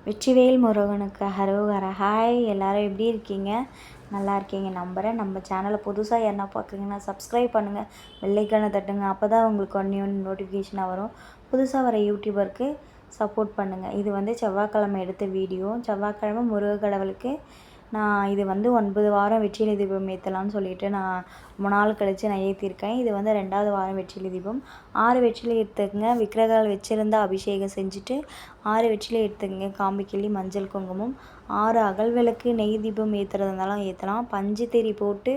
வெற்றிவேல் முருகனுக்கு ஹரோஹரா. ஹாய், எல்லோரும் எப்படி இருக்கீங்க? நல்லா இருக்கீங்க நம்புகிறேன். நம்ம சேனலை புதுசாக யாருன்னா பார்க்குறீங்கன்னா சப்ஸ்கிரைப் பண்ணுங்கள், பெல்லைக்கான தட்டுங்க. அப்போ தான் உங்களுக்கு ஒன்று நோட்டிஃபிகேஷனாக வரும். புதுசாக வர யூடியூபருக்கு சப்போர்ட் பண்ணுங்கள். இது செவ்வாய்க்கிழமை எடுத்த வீடியோ. செவ்வாய்க்கிழமை முருக கடவுளுக்கு நான் இது 9 வாரம் வெற்றிலை தீபம் ஏற்றலான்னு சொல்லிட்டு நான் ரொம்ப நாள் கழித்து நான் ஏற்றிருக்கேன். இது 2வது வாரம் வெற்றிலை தீபம். 6 வெற்றிலை எடுத்துக்கங்க. விக்கிரகால் வச்சுருந்தா அபிஷேகம் செஞ்சுட்டு 6 வெற்றிலை எடுத்துக்கங்க. காம்பிக்கிள்ளி, மஞ்சள், குங்குமம், 6 அகல் விளக்கு, நெய் தீபம் ஏற்றுறதுனாலும் ஏற்றலாம். பஞ்சுத்திரி போட்டு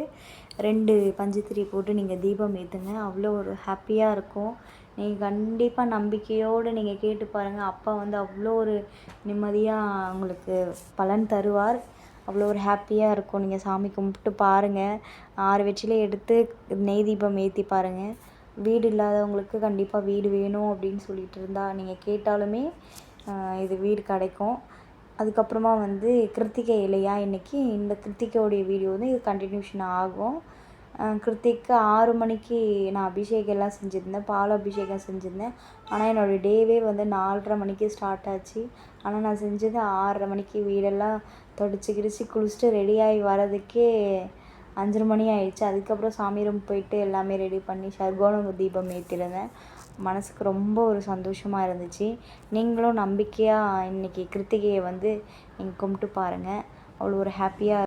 2 பஞ்சுத்திரி போட்டு நீங்கள் தீபம் ஏற்றுங்க. அவ்வளோ ஒரு ஹாப்பியாக இருக்கும். நீங்கள் கண்டிப்பாக நம்பிக்கையோடு நீங்கள் கேட்டு பாருங்கள். அப்பா அவ்வளோ ஒரு நிம்மதியாக உங்களுக்கு பலன் தருவார். அவ்வளோ ஒரு ஹாப்பியாக இருக்கும். நீங்கள் சாமி கும்பிட்டு பாருங்கள். 6 வெற்றிலை எடுத்து நெய் தீபம் ஏற்றி பாருங்கள். வீடு இல்லாதவங்களுக்கு கண்டிப்பாக வீடு வேணும் அப்படின்னு சொல்லிட்டு இருந்தால் நீங்கள் கேட்டாலுமே இது வீடு கிடைக்கும். அதுக்கப்புறமா கிருத்திகை இல்லையா, இன்றைக்கி இந்த கிருத்திகையோடைய வீடியோ இது கண்டினியூஷன் ஆகும். கிருத்திக்கு 6 மணிக்கு நான் அபிஷேகம் எல்லாம் செஞ்சுருந்தேன், பால் அபிஷேகம் செஞ்சுருந்தேன். ஆனால் என்னோடய டேவே 4:30 மணிக்கு ஸ்டார்ட் ஆச்சு. ஆனால் நான் செஞ்சது 6:30 மணிக்கு. வீடெல்லாம் தொடச்சி கிடிச்சி குளிச்சுட்டு ரெடியாகி வரதுக்கே 5:30 மணி ஆயிடுச்சு. அதுக்கப்புறம் சாமி ரூம் போயிட்டு எல்லாமே ரெடி பண்ணி சர்க்கோண தீபம் ஏற்றிருந்தேன். மனதுக்கு ரொம்ப ஒரு சந்தோஷமாக இருந்துச்சு. நீங்களும் நம்பிக்கையாக இன்றைக்கி கிருத்திகையை நீங்கள் கும்பிட்டு பாருங்கள். அவ்வளோ ஒரு ஹாப்பியாக